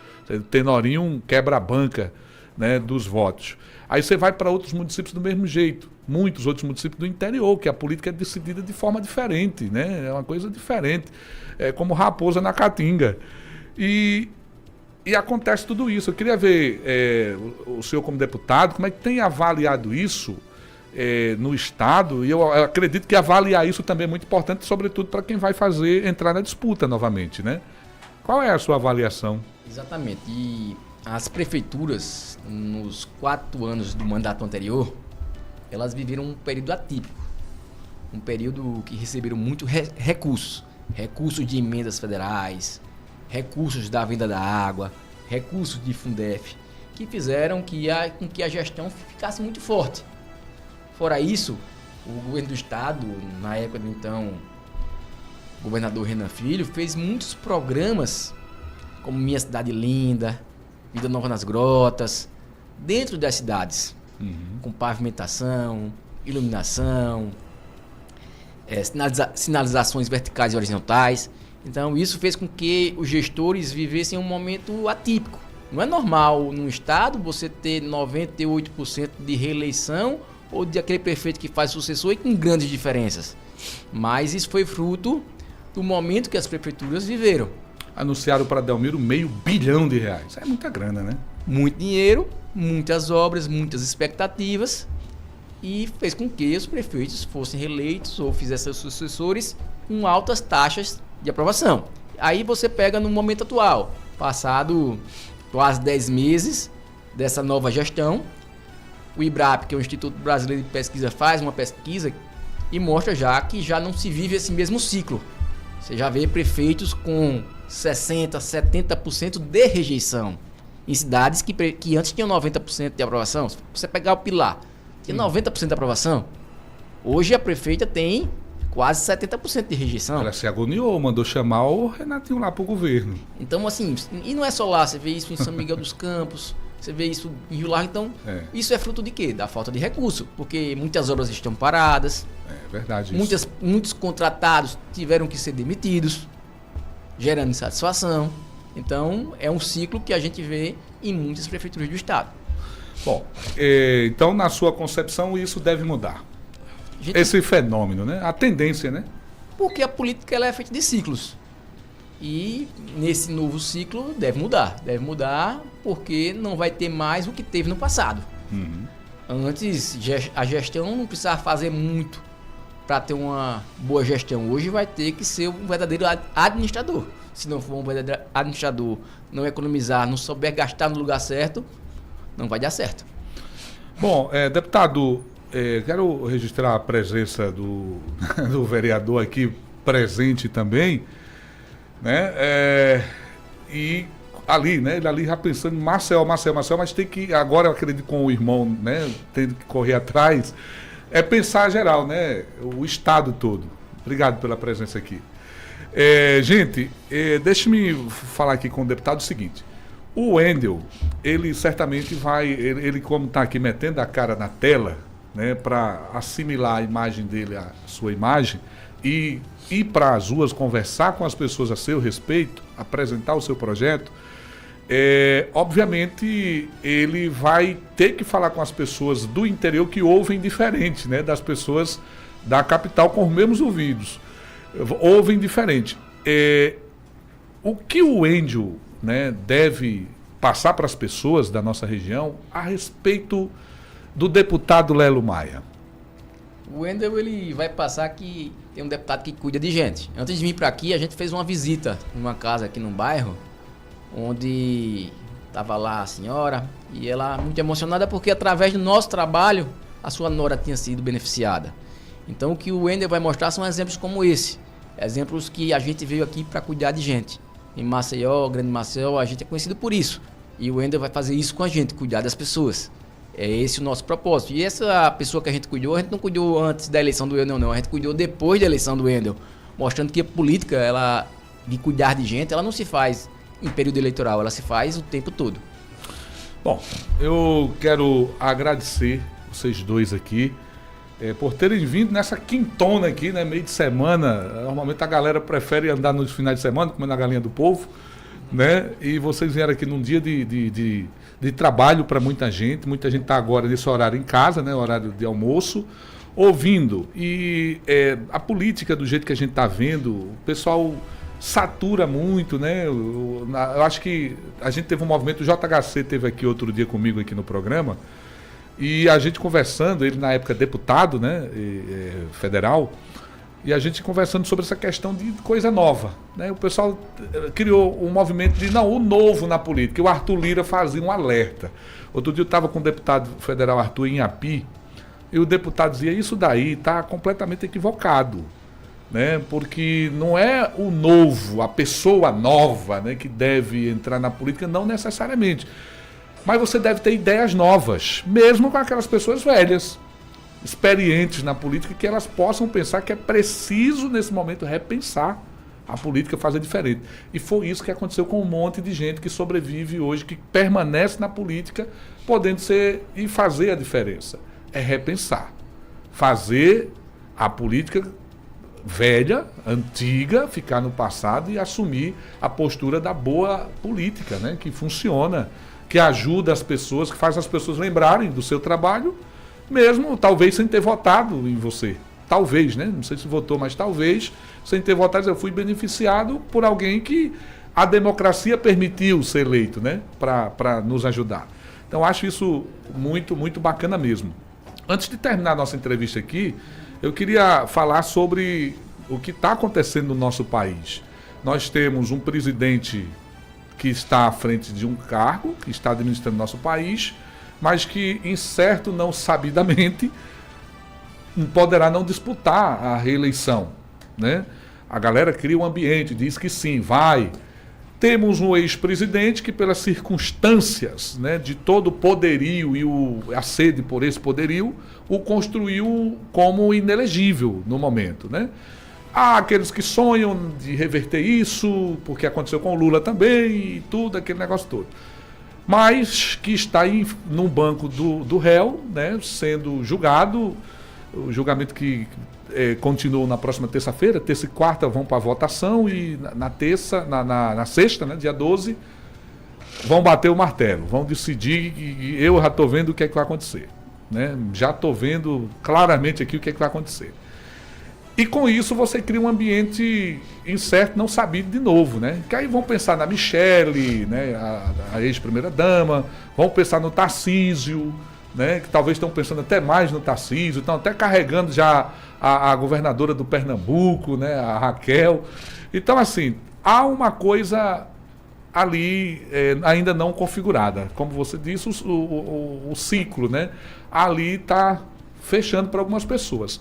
Tenorinho quebra a banca, né, dos votos. Aí você vai para outros municípios do mesmo jeito. Muitos outros municípios do interior, que a política é decidida de forma diferente, né? É uma coisa diferente. É como Raposa na Caatinga. E acontece tudo isso. Eu queria ver o senhor como deputado, como é que tem avaliado isso no Estado, e eu acredito que avaliar isso também é muito importante, sobretudo para quem vai entrar na disputa novamente, né? Qual é a sua avaliação? Exatamente, e as prefeituras, nos 4 anos do mandato anterior, elas viveram um período atípico, um período que receberam muito recursos de emendas federais, recursos da venda da água, recursos de Fundef, que fizeram com que a gestão ficasse muito forte. Fora isso, o governo do estado, na época do então governador Renan Filho, fez muitos programas, como Minha Cidade Linda, Vida Nova nas Grotas, dentro das cidades, com pavimentação, iluminação, sinalizações verticais e horizontais. Então isso fez com que os gestores vivessem um momento atípico. Não é normal no estado você ter 98% de reeleição ou de aquele prefeito que faz sucessor e com grandes diferenças. Mas isso foi fruto do momento que as prefeituras viveram. Anunciaram para Delmiro R$500 bilhão. É muita grana, né? Muito dinheiro, muitas obras, muitas expectativas, e fez com que os prefeitos fossem reeleitos ou fizessem seus sucessores com altas taxas de aprovação. Aí você pega no momento atual, passado quase 10 meses dessa nova gestão, o IBRAP, que é o Instituto Brasileiro de Pesquisa, faz uma pesquisa e mostra já que já não se vive esse mesmo ciclo. Você já vê prefeitos com 60%, 70% de rejeição em cidades que antes tinham 90% de aprovação. Se você pegar o Pilar, tinha 90% de aprovação. Hoje a prefeita tem quase 70% de rejeição. Ela se agoniou, mandou chamar o Renatinho lá para o governo. Então, assim, e não é só lá, você vê isso em São Miguel dos Campos, você vê isso em Rio Largo. Então, isso é fruto de quê? Da falta de recurso, porque muitas obras estão paradas. É verdade isso. Muitos contratados tiveram que ser demitidos, gerando insatisfação. Então, é um ciclo que a gente vê em muitas prefeituras do estado. Bom, então, na sua concepção, isso deve mudar. Esse fenômeno, né? A tendência, né? Porque a política ela é feita de ciclos. E nesse novo ciclo deve mudar. Deve mudar porque não vai ter mais o que teve no passado. Antes, a gestão não precisava fazer muito para ter uma boa gestão. Hoje vai ter que ser um verdadeiro administrador. Se não for um verdadeiro administrador, não economizar, não souber gastar no lugar certo, não vai dar certo. Bom, deputado, quero registrar a presença do vereador aqui presente também, né? E ali, né? Ele ali já pensando em Maceió, mas tem que, agora eu acredito com o irmão, né? Tendo que correr atrás, pensar geral, né? O estado todo. Obrigado pela presença aqui. Gente, deixe-me falar aqui com o deputado o seguinte. O Wendel, ele certamente vai, ele como está aqui metendo a cara na tela, né, para assimilar a imagem dele, a sua imagem, e ir para as ruas conversar com as pessoas a seu respeito, apresentar o seu projeto, obviamente ele vai ter que falar com as pessoas do interior que ouvem diferente, né, das pessoas da capital com os mesmos ouvidos. Ouvem diferente. O que o Wendel, né, deve passar para as pessoas da nossa região a respeito do deputado Lelo Maia? O Wendel, ele vai passar que tem um deputado que cuida de gente. Antes de vir para aqui, a gente fez uma visita numa casa aqui no bairro, onde estava lá a senhora, e ela muito emocionada porque através do nosso trabalho, a sua nora tinha sido beneficiada. Então o que o Wendel vai mostrar são exemplos como esse. Exemplos que a gente veio aqui para cuidar de gente. Em Maceió, Grande Maceió, a gente é conhecido por isso. E o Wendel vai fazer isso com a gente, cuidar das pessoas. É esse o nosso propósito. E essa pessoa que a gente não cuidou antes da eleição do Wendel, não. A gente cuidou depois da eleição do Wendel. Mostrando que a política, de cuidar de gente, ela não se faz em período eleitoral, ela se faz o tempo todo. Bom, eu quero agradecer vocês dois aqui, por terem vindo nessa quintona aqui, né, meio de semana. Normalmente a galera prefere andar nos finais de semana, comendo a galinha do povo, né? E vocês vieram aqui num dia de trabalho para muita gente está agora nesse horário em casa, né, horário de almoço, ouvindo. E a política do jeito que a gente está vendo, o pessoal satura muito, né? Eu acho que a gente teve um movimento, o JHC teve aqui outro dia comigo aqui no programa, e a gente conversando, ele na época deputado, né, federal, e a gente conversando sobre essa questão de coisa nova, né? O pessoal criou um movimento de o novo na política, e o Arthur Lira fazia um alerta. Outro dia eu estava com o deputado federal Arthur em Api, e o deputado dizia, isso daí está completamente equivocado, né? Porque não é o novo, a pessoa nova, né, que deve entrar na política, não necessariamente. Mas você deve ter ideias novas, mesmo com aquelas pessoas velhas, experientes na política, que elas possam pensar que é preciso, nesse momento, repensar a política, fazer diferente. E foi isso que aconteceu com um monte de gente que sobrevive hoje, que permanece na política, podendo ser e fazer a diferença. É repensar. Fazer a política velha, antiga, ficar no passado e assumir a postura da boa política, né, que funciona, que ajuda as pessoas, que faz as pessoas lembrarem do seu trabalho, mesmo talvez sem ter votado em você. Talvez, né? Não sei se votou, mas talvez sem ter votado, eu fui beneficiado por alguém que a democracia permitiu ser eleito, né, para nos ajudar. Então acho isso muito, muito bacana mesmo. Antes de terminar a nossa entrevista aqui, eu queria falar sobre o que está acontecendo no nosso país. Nós temos um presidente que está à frente de um cargo, que está administrando nosso país, mas que, incerto, não sabidamente, poderá não disputar a reeleição, né? A galera cria um ambiente, diz que sim, vai. Temos um ex-presidente que, pelas circunstâncias, né, de todo o poderio e a sede por esse poderio, o construiu como inelegível no momento, né? Há aqueles que sonham de reverter isso, porque aconteceu com o Lula também, e tudo, aquele negócio todo. Mas que está no banco do réu, né, sendo julgado, o julgamento que continua na próxima terça-feira, terça e quarta vão para a votação, e na sexta, né, dia 12, vão bater o martelo, vão decidir, e eu já estou vendo o que é que vai acontecer, né? Já estou vendo claramente aqui o que é que vai acontecer. E com isso você cria um ambiente incerto, não sabido de novo, né? Que aí vão pensar na Michele, né, a ex-primeira-dama, vão pensar no Tarcísio, né, que talvez estão pensando até mais no Tarcísio, estão até carregando já a governadora do Pernambuco, né, a Raquel. Então, assim, há uma coisa ali ainda não configurada. Como você disse, o ciclo, né, ali está fechando para algumas pessoas.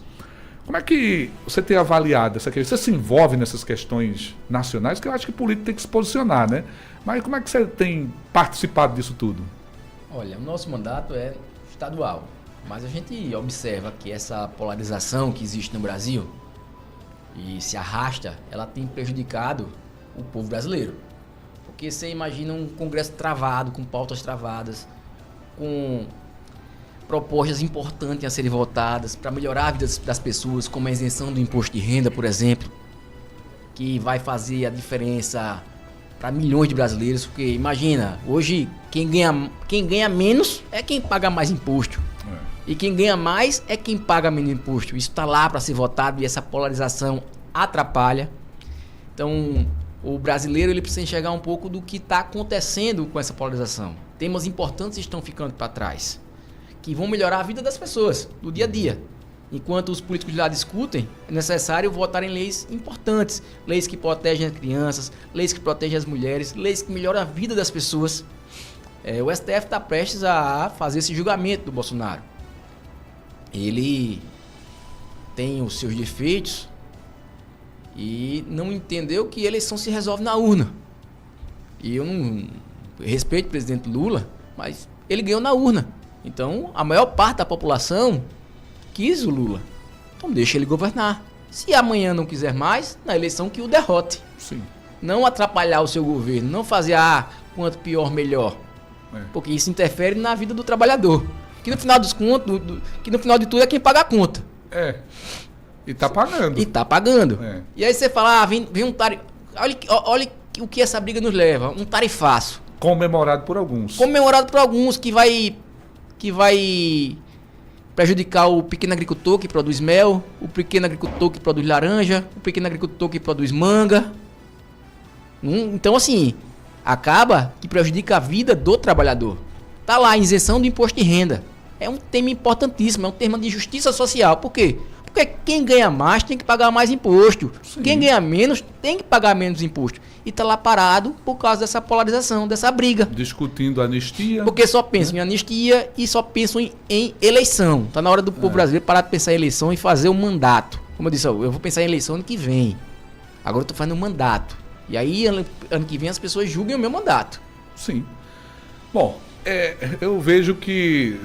Como é que você tem avaliado essa questão? Você se envolve nessas questões nacionais, que eu acho que o político tem que se posicionar, né? Mas como é que você tem participado disso tudo? Olha, o nosso mandato é estadual, mas a gente observa que essa polarização que existe no Brasil e se arrasta, ela tem prejudicado o povo brasileiro. Porque você imagina um Congresso travado, com pautas travadas, com propostas importantes a serem votadas para melhorar a vida das pessoas, como a isenção do imposto de renda, por exemplo, que vai fazer a diferença para milhões de brasileiros, porque imagina, hoje quem ganha menos é quem paga mais imposto. E quem ganha mais é quem paga menos imposto. Isso está lá para ser votado e essa polarização atrapalha. Então, o brasileiro ele precisa enxergar um pouco do que está acontecendo com essa polarização. Temas importantes estão ficando para trás, que vão melhorar a vida das pessoas, do dia a dia. Enquanto os políticos lá discutem, é necessário votar em leis importantes, leis que protegem as crianças, leis que protegem as mulheres, leis que melhoram a vida das pessoas. O STF está prestes a fazer esse julgamento do Bolsonaro. Ele tem os seus defeitos e não entendeu que eleição se resolve na urna. E eu não respeito o presidente Lula, mas ele ganhou na urna. Então, a maior parte da população quis o Lula. Então, deixa ele governar. Se amanhã não quiser mais, na eleição que o derrote. Sim. Não atrapalhar o seu governo, não fazer quanto pior, melhor. Porque isso interfere na vida do trabalhador. Que no final dos contos, que no final de tudo é quem paga a conta. E tá pagando. E tá pagando. E aí você fala, vem um tarif... Olha o que essa briga nos leva. Um tarifaço. Comemorado por alguns. Que vai prejudicar o pequeno agricultor que produz mel, o pequeno agricultor que produz laranja, o pequeno agricultor que produz manga. Então, assim, acaba que prejudica a vida do trabalhador. Tá lá, a isenção do imposto de renda. É um tema importantíssimo, é um tema de justiça social. Por quê? Porque quem ganha mais tem que pagar mais imposto. Sim. Quem ganha menos tem que pagar menos imposto. E tá lá parado por causa dessa polarização, dessa briga. Discutindo anistia. Porque só pensam em anistia e só pensam em eleição. Tá na hora do povo brasileiro parar de pensar em eleição e fazer um mandato. Como eu disse, eu vou pensar em eleição ano que vem. Agora eu tô fazendo um mandato. E aí, ano que vem, as pessoas julguem o meu mandato. Sim. Bom, eu vejo que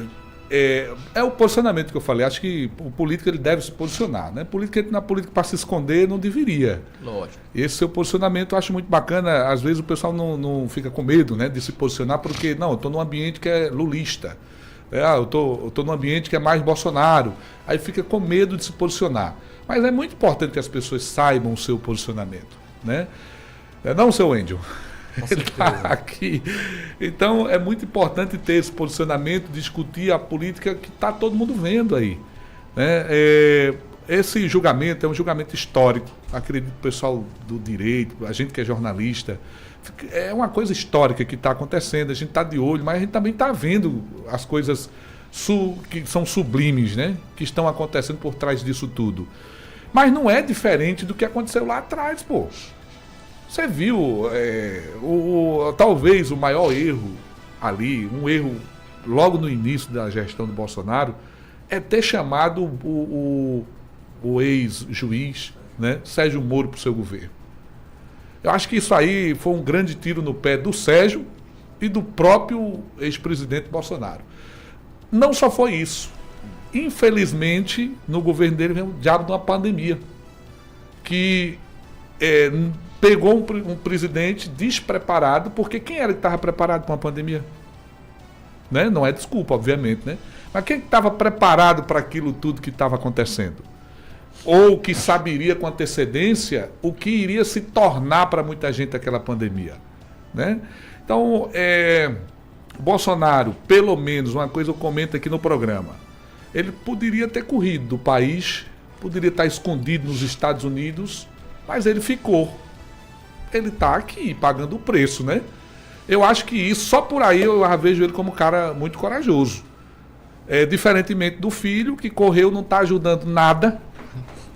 é o posicionamento que eu falei. Acho que o político ele deve se posicionar, né? Na política para se esconder não deveria. Lógico. Esse seu posicionamento eu acho muito bacana. Às vezes o pessoal não fica com medo, né, de se posicionar porque, não, eu estou num ambiente que é lulista. Eu tô num ambiente que é mais Bolsonaro. Aí fica com medo de se posicionar. Mas é muito importante que as pessoas saibam o seu posicionamento, né? Não, seu Angel? Ele está aqui. Então é muito importante ter esse posicionamento, discutir a política que está todo mundo vendo aí, né? Esse julgamento é um julgamento histórico. Acredito que o pessoal do direito, a gente que é jornalista, é uma coisa histórica que está acontecendo. A gente está de olho, mas a gente também está vendo as coisas que são sublimes, né? Que estão acontecendo por trás disso tudo. Mas não é diferente do que aconteceu lá atrás, pô. Você viu, talvez o maior erro ali, um erro logo no início da gestão do Bolsonaro, é ter chamado o ex-juiz, né, Sérgio Moro, para o seu governo. Eu acho que isso aí foi um grande tiro no pé do Sérgio e do próprio ex-presidente Bolsonaro. Não só foi isso. Infelizmente, no governo dele veio o diabo de uma pandemia, que pegou um presidente despreparado, porque quem era que estava preparado para uma pandemia? Né? Não é desculpa, obviamente, né? Mas quem estava preparado para aquilo tudo que estava acontecendo? Ou que saberia com antecedência o que iria se tornar para muita gente aquela pandemia, né? Então, Bolsonaro, pelo menos, uma coisa eu comento aqui no programa, ele poderia ter corrido do país, poderia estar escondido nos Estados Unidos, mas ele ficou. Ele está aqui, pagando o preço, né? Eu acho que isso, só por aí eu já vejo ele como um cara muito corajoso. Diferentemente do filho, que correu, não está ajudando nada,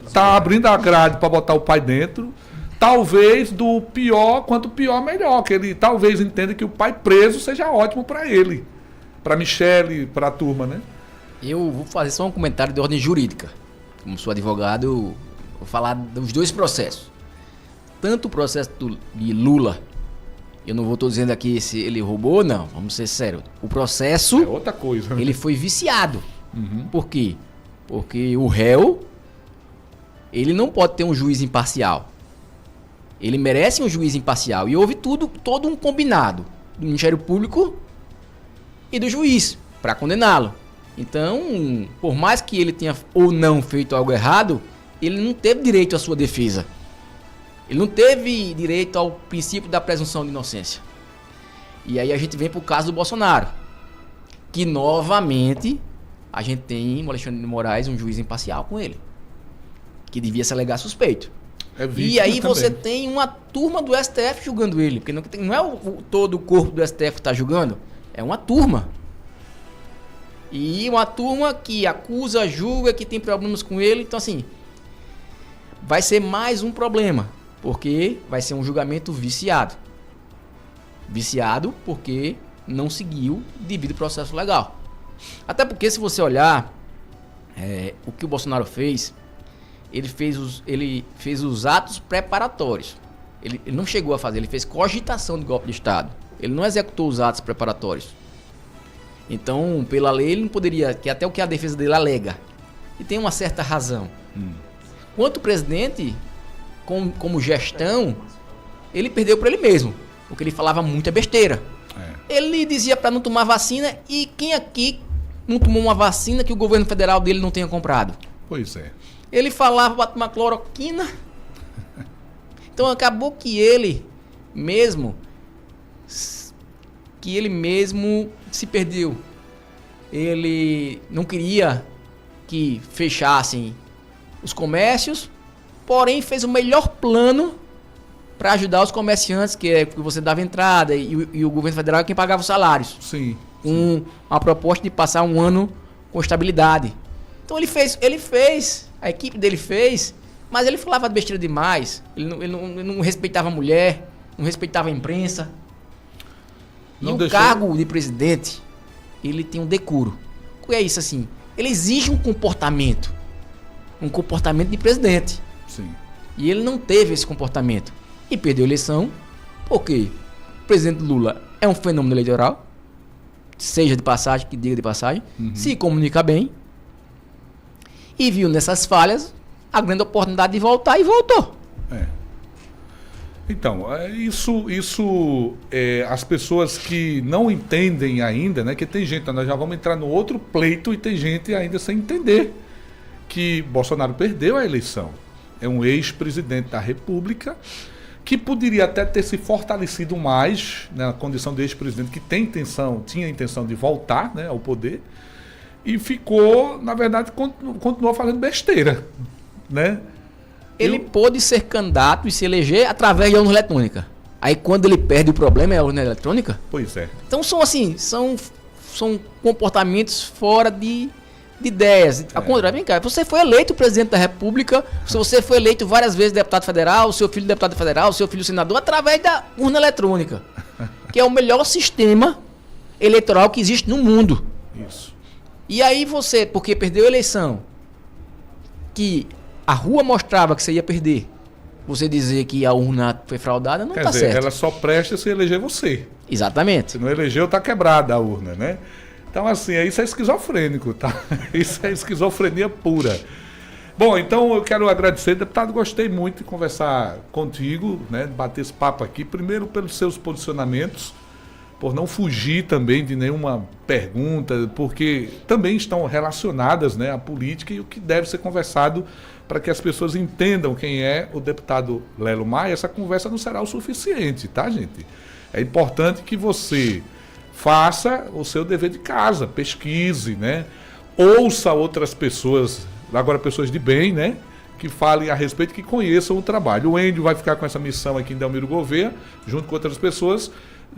está abrindo a grade para botar o pai dentro. Talvez do pior, quanto pior, melhor. Que ele talvez entenda que o pai preso seja ótimo para ele, para Michele, para a turma, né? Eu vou fazer só um comentário de ordem jurídica. Como sou advogado, eu vou falar dos dois processos. Tanto o processo de Lula, eu não estou dizendo aqui se ele roubou, não, vamos ser sérios. O processo, é outra coisa, né? Ele foi viciado. Por quê? Porque o réu, ele não pode ter um juiz imparcial. Ele merece um juiz imparcial. E houve todo um combinado do Ministério Público e do juiz para condená-lo. Então, por mais que ele tenha ou não feito algo errado, ele não teve direito à sua defesa. Ele não teve direito ao princípio da presunção de inocência. E aí a gente vem para o caso do Bolsonaro, que novamente a gente tem o Alexandre de Moraes, um juiz imparcial com ele, que devia se alegar suspeito. E aí você tem uma turma do STF julgando ele, porque não é todo o corpo do STF que está julgando, é uma turma. E uma turma que acusa, julga, que tem problemas com ele. Então assim, vai ser mais um problema, porque vai ser um julgamento viciado. Viciado porque não seguiu o devido processo legal. Até porque se você olhar o que o Bolsonaro fez, ele fez os atos preparatórios. Ele não chegou a fazer, ele fez cogitação de golpe de Estado. Ele não executou os atos preparatórios. Então, pela lei, ele não poderia, que até o que a defesa dele alega. E tem uma certa razão. Quanto o presidente, como gestão, ele perdeu para ele mesmo, porque ele falava muita besteira. Ele dizia para não tomar vacina, e quem aqui não tomou uma vacina que o governo federal dele não tenha comprado? Pois é. Ele falava para tomar cloroquina. Então acabou que ele mesmo se perdeu. Ele não queria que fechassem os comércios, porém fez o melhor plano para ajudar os comerciantes, que é que você dava entrada e o governo federal é quem pagava os salários. Sim. Com a proposta de passar um ano com estabilidade. Então ele fez, a equipe dele fez, mas ele falava besteira demais. Ele não respeitava a mulher, não respeitava a imprensa. E o cargo de presidente, ele tem um decoro. O que é isso assim? Ele exige um comportamento de presidente. Sim. E ele não teve esse comportamento. E perdeu a eleição, porque o presidente Lula é um fenômeno eleitoral, seja de passagem, que diga de passagem, se comunica bem, e viu nessas falhas a grande oportunidade de voltar e voltou. Então, as pessoas que não entendem ainda, né? Que tem gente, nós já vamos entrar no outro pleito e tem gente ainda sem entender que Bolsonaro perdeu a eleição. É um ex-presidente da República que poderia até ter se fortalecido mais na condição de ex-presidente, que tinha a intenção de voltar, né, ao poder, e ficou, na verdade, continuou fazendo besteira, né? Ele pôde ser candidato e se eleger através de urna eletrônica. Aí quando ele perde, o problema é a urna eletrônica? Pois é. Então são comportamentos fora de ideias. Ao contrário, vem cá, você foi eleito presidente da República, você foi eleito várias vezes deputado federal, seu filho deputado federal, seu filho senador, através da urna eletrônica, que é o melhor sistema eleitoral que existe no mundo. Isso. E aí você, porque perdeu a eleição, que a rua mostrava que você ia perder, você dizer que a urna foi fraudada, não está certo. Ela só presta se eleger você. Exatamente. Se não elegeu, tá quebrada a urna, né? Então, assim, isso é esquizofrênico, tá? Isso é esquizofrenia pura. Bom, então eu quero agradecer, deputado, gostei muito de conversar contigo, né? De bater esse papo aqui, primeiro pelos seus posicionamentos, por não fugir também de nenhuma pergunta, porque também estão relacionadas, né, à política e o que deve ser conversado para que as pessoas entendam quem é o deputado Lelo Maia. Essa conversa não será o suficiente, tá, gente? É importante que você faça o seu dever de casa, pesquise, né? Ouça outras pessoas, agora pessoas de bem, né? Que falem a respeito, que conheçam o trabalho. O Índio vai ficar com essa missão aqui em Delmiro Gouveia, junto com outras pessoas,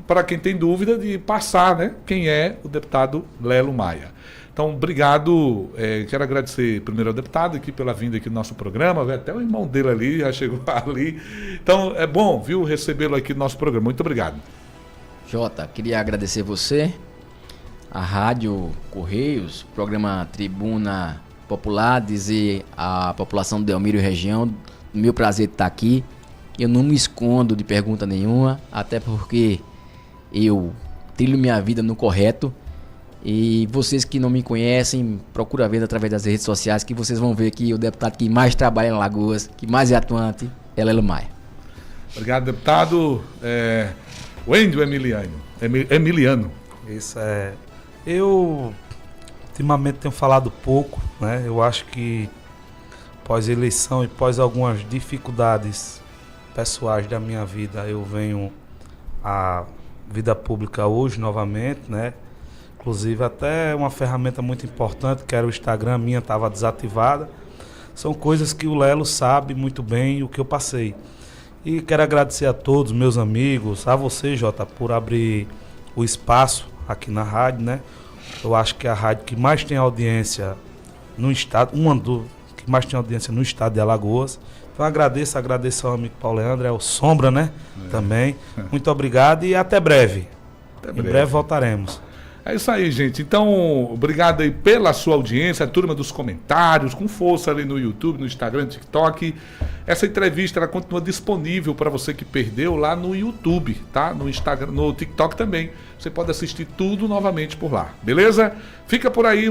para quem tem dúvida de passar, né? Quem é o deputado Lelo Maia. Então, Então, obrigado. Quero agradecer primeiro ao deputado aqui pela vinda aqui no nosso programa. Até o irmão dele ali já chegou ali. Então, é bom, viu, recebê-lo aqui no nosso programa. Muito obrigado. Jota, queria agradecer você, a Rádio Correios, programa Tribuna Popular, dizer à população de Delmiro e região, meu prazer de estar aqui. Eu não me escondo de pergunta nenhuma, até porque eu trilho minha vida no correto. E vocês que não me conhecem, procura ver através das redes sociais, que vocês vão ver que o deputado que mais trabalha em Alagoas, que mais é atuante, é Lelo Maia. Obrigado, deputado. Wendel Emiliano. Isso é. Eu ultimamente tenho falado pouco, né? Eu acho que pós-eleição e pós algumas dificuldades pessoais da minha vida, eu venho à vida pública hoje novamente, né? Inclusive até uma ferramenta muito importante, que era o Instagram, minha estava desativada. São coisas que o Lelo sabe muito bem o que eu passei. E quero agradecer a todos, meus amigos, a você, Jota, por abrir o espaço aqui na rádio, né? Eu acho que é a rádio que mais tem audiência no estado, que mais tem audiência no estado de Alagoas. Então agradeço ao amigo Paulo Leandro, é o Sombra, né? Também. Muito obrigado e até breve. Em breve voltaremos. É isso aí, gente. Então, obrigado aí pela sua audiência, a turma dos comentários, com força ali no YouTube, no Instagram, no TikTok. Essa entrevista ela continua disponível para você que perdeu lá no YouTube, tá? No Instagram, no TikTok também. Você pode assistir tudo novamente por lá, beleza? Fica por aí.